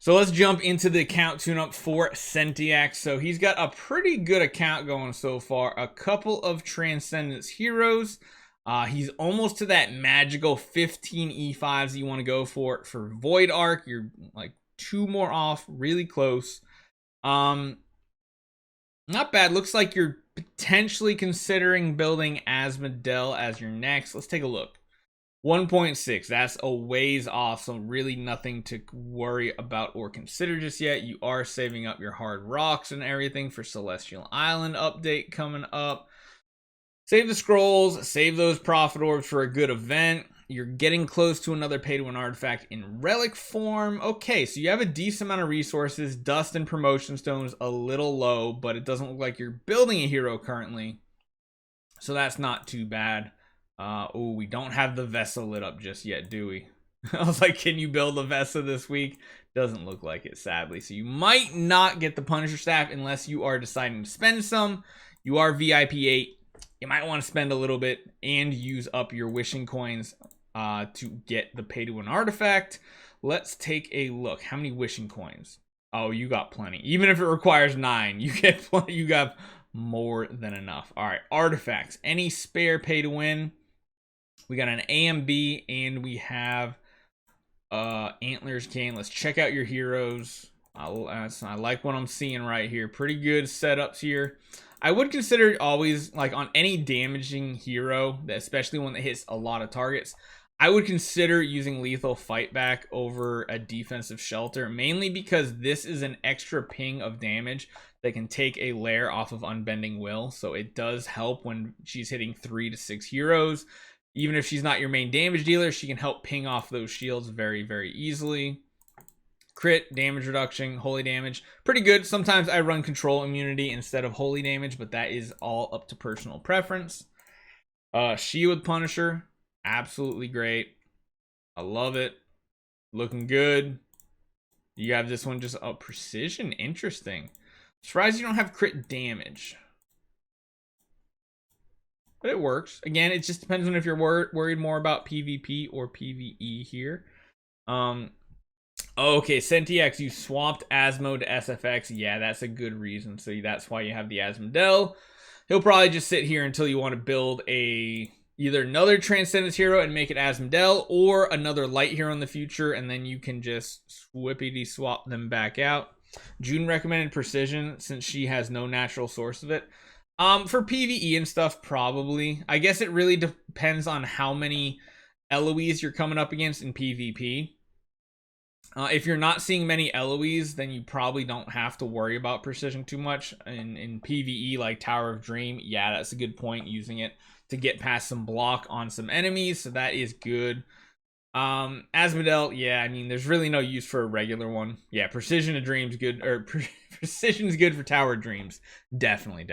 So let's jump into the account tune-up for Sentiax. So he's got a pretty good account going so far. A couple of Transcendence heroes. He's almost to that magical 15 E5s you want to go for Void Arc. You're like 2 more off, really close. Not bad. Looks like you're potentially considering building Asmodel as your next. Let's take a look. 1.6, that's a ways off, so really nothing to worry about or consider just yet. You are saving up your hard rocks and everything for Celestial Island update coming up. Save the scrolls, save those profit orbs for a good event. You're getting close to another pay-to-win artifact in relic form. Okay, so you have a decent amount of resources. Dust and promotion stones a little low, but it doesn't look like you're building a hero currently, so that's not too bad. Oh, we don't have the Vesa lit up just yet, do we? I was like, can you build a Vesa this week? Doesn't look like it, sadly. So you might not get the Punisher staff unless you are deciding to spend some. You are VIP 8. You might want to spend a little bit and use up your wishing coins to get the pay-to-win artifact. Let's take a look. How many wishing coins? Oh, you got plenty. Even if it requires 9, you get plenty. You got more than enough. All right, artifacts. Any spare pay-to-win? We got an AMB and we have Antlers Cane. Let's check out your heroes. I like what I'm seeing right here. Pretty good setups here. I would consider always, like on any damaging hero, especially one that hits a lot of targets, I would consider using Lethal Fight Back over a Defensive Shelter, mainly because this is an extra ping of damage that can take a lair off of Unbending Will. So it does help when she's hitting 3 to 6 heroes. Even if she's not your main damage dealer, she can help ping off those shields very, very easily. Crit, damage reduction, holy damage. Pretty good. Sometimes I run control immunity instead of holy damage, but that is all up to personal preference. She with Punisher. Absolutely great. I love it. Looking good. You have this one just precision. Interesting. Surprised you don't have crit damage. But it works. Again, it just depends on if you're worried more about PvP or PvE here. Okay, Sentiax, you swapped Asmo to SFX. Yeah, that's a good reason. So that's why you have the Asmodel. He'll probably just sit here until you want to build either another Transcendence hero and make it Asmodel, or another light hero in the future, and then you can just whippity swap them back out. June recommended Precision since she has no natural source of it. For PvE and stuff, probably. I guess it really depends on how many Eloise you're coming up against in PvP. If you're not seeing many Eloise, then you probably don't have to worry about Precision too much. In PvE, like Tower of Dream, yeah, that's a good point, using it to get past some block on some enemies, so that is good. Asmodel, yeah, I mean, there's really no use for a regular one. Yeah, Precision of Dreams good, or Precision's good for Tower of Dreams. Definitely.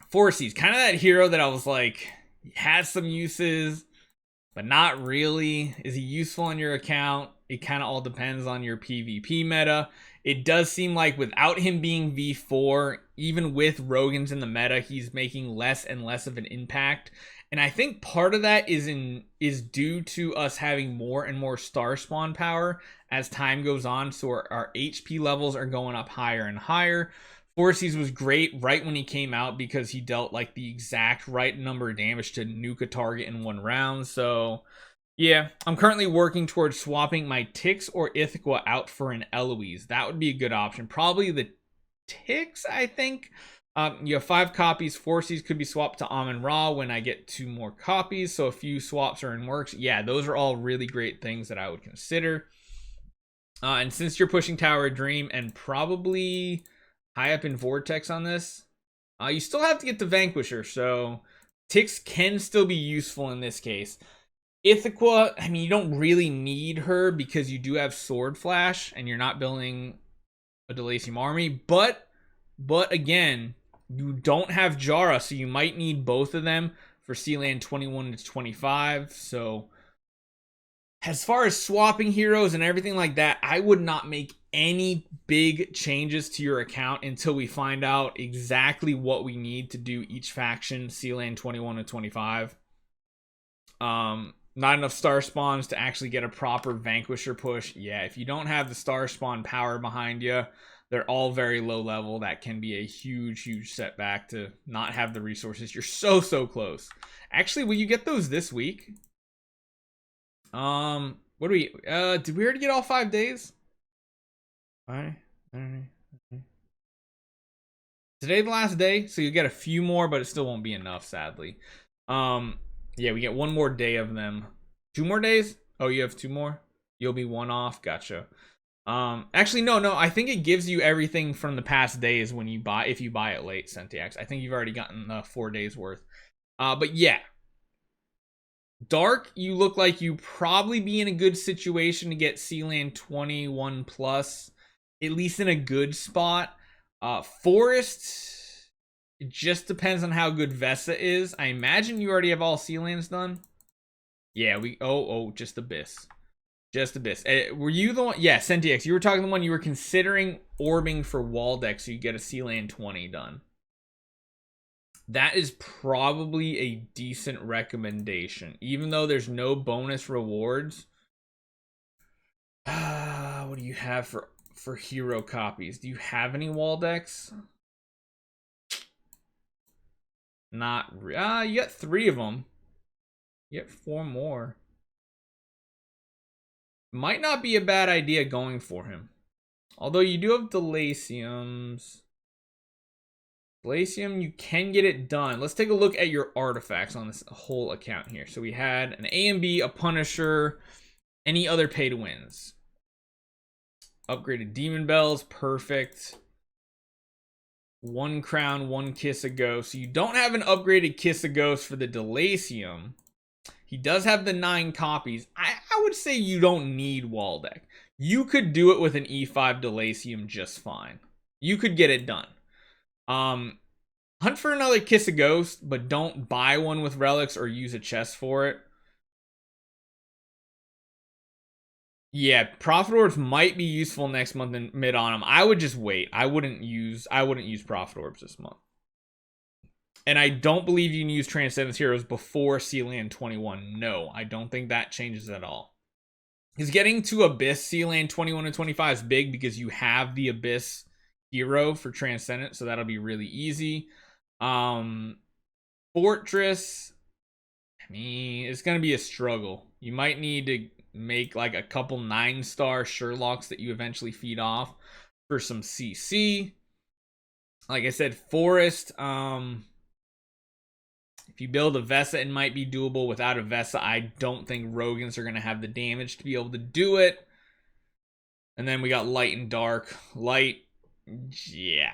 Forces, kind of that hero that I was like, has some uses, but not really. Is he useful on your account? It kind of all depends on your PvP meta. It does seem like without him being V4, even with Rogan's in the meta, he's making less and less of an impact. And I think part of that is due to us having more and more star spawn power as time goes on. So our HP levels are going up higher and higher. Forces was great right when he came out because he dealt like the exact right number of damage to nuke a target in 1 round. So yeah, I'm currently working towards swapping my Tix or Ithaca out for an Eloise. That would be a good option. Probably the Tix, I think. You have 5 copies. Forces could be swapped to Amun Ra when I get 2 more copies. So a few swaps are in works. Yeah, those are all really great things that I would consider. And since you're pushing Tower of Dream and probably high up in Vortex on this, you still have to get the Vanquisher. So Tix can still be useful in this case. Ithaca, I mean, you don't really need her because you do have Sword Flash and you're not building a Delacium army. But again, you don't have Jara, so you might need both of them for Sealand 21 to 25. So As far as swapping heroes and everything like that, I would not make any big changes to your account until we find out exactly what we need to do each faction, C-Lane 21 and 25. Not enough star spawns to actually get a proper Vanquisher push. Yeah, if you don't have the star spawn power behind you, they're all very low level. That can be a huge setback to not have the resources. You're so close. Actually, will you get those this week? What do we, did we already get all 5 days? All right. Today the last day, so you get a few more, but it still won't be enough, sadly. Yeah, we get one more day of them. 2 more days? Oh, you have 2 more? You'll be 1 off. Gotcha. Actually, no. I think it gives you everything from the past days when you buy, if you buy it late, Sentiax. I think you've already gotten 4 days worth. But yeah. Dark, you look like you probably be in a good situation to get C-Land 21 plus, at least in a good spot. Forest, it just depends on how good Vesa is. I imagine you already have all C-Lands done. Yeah, just Abyss. Just Abyss. Were you the one? Yeah, Sentiax, you were talking the one you were considering orbing for Waldeck so you get a C-Land 20 done. That is probably a decent recommendation, even though there's no bonus rewards. What do you have for hero copies? Do you have any Waldecks? Not you got 3 of them. You get 4 more. Might not be a bad idea going for him. Although you do have Delaciums. Glacium, you can get it done. Let's take a look at your artifacts on this whole account here. So we had an A and B, a Punisher, any other pay to wins. Upgraded Demon Bells, perfect. 1 crown, 1 Kiss of Ghost. So you don't have an upgraded Kiss of Ghost for the Delacium. He does have the 9 copies. I would say you don't need Waldeck. You could do it with an E5 Delacium just fine. You could get it done. Hunt for another Kiss of Ghost, but don't buy one with relics or use a chest for it. Yeah, Prophet Orbs might be useful next month in mid autumn. I would just wait. I wouldn't use Prophet Orbs this month. And I don't believe you can use Transcendence Heroes before C-Land 21. No, I don't think that changes at all. Because getting to Abyss C-Land 21 and 25 is big because you have the Abyss hero for Transcendence, so that'll be really easy. Fortress, I mean, it's gonna be a struggle. You might need to make like a couple 9-star Sherlocks that you eventually feed off for some CC. Like I said, Forest, if you build a Vesa, it might be doable. Without a Vesa, I don't think Rogans are gonna have the damage to be able to do it. And then we got Light and Dark. Light, yeah,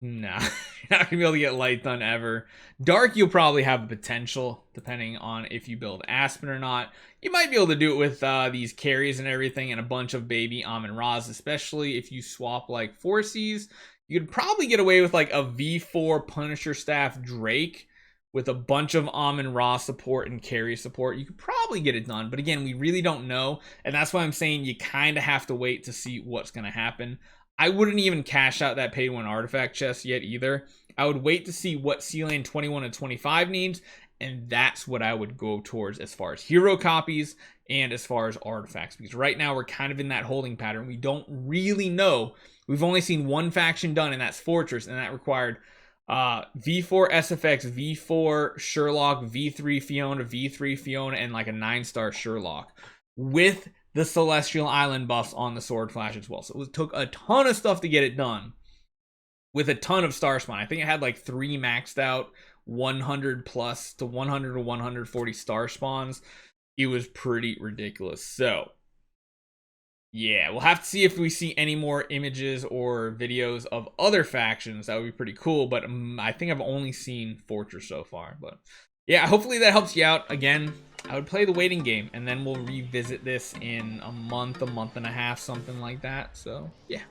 nah, you're not gonna be able to get Light done ever. Dark, you'll probably have the potential, depending on if you build Aspen or not. You might be able to do it with these carries and everything and a bunch of baby Amun-Ra's, especially if you swap like 4Cs. You could probably get away with like a V4 Punisher Staff Drake with a bunch of Amun-Ra support and carry support. You could probably get it done, but again, we really don't know, and that's why I'm saying you kind of have to wait to see what's going to happen. I wouldn't even cash out that pay-to-win artifact chest yet either. I would wait to see what C-Land 21 and 25 needs, and that's what I would go towards as far as hero copies and as far as artifacts, because right now we're kind of in that holding pattern. We don't really know. We've only seen 1 faction done, and that's Fortress, and that required V4 SFX, V4 Sherlock, V3 Fiona, V3 Fiona, and like a 9-star Sherlock with the Celestial Island buffs on the Sword Flash as well. So it took a ton of stuff to get it done with a ton of Star Spawn. I think it had like 3 maxed out 100 plus to 100 to 140 Star Spawns. It was pretty ridiculous. So yeah, we'll have to see if we see any more images or videos of other factions. That would be pretty cool, but I think I've only seen Fortress so far. But yeah, hopefully that helps you out. Again, I would play the waiting game, and then we'll revisit this in a month and a half, something like that. So yeah.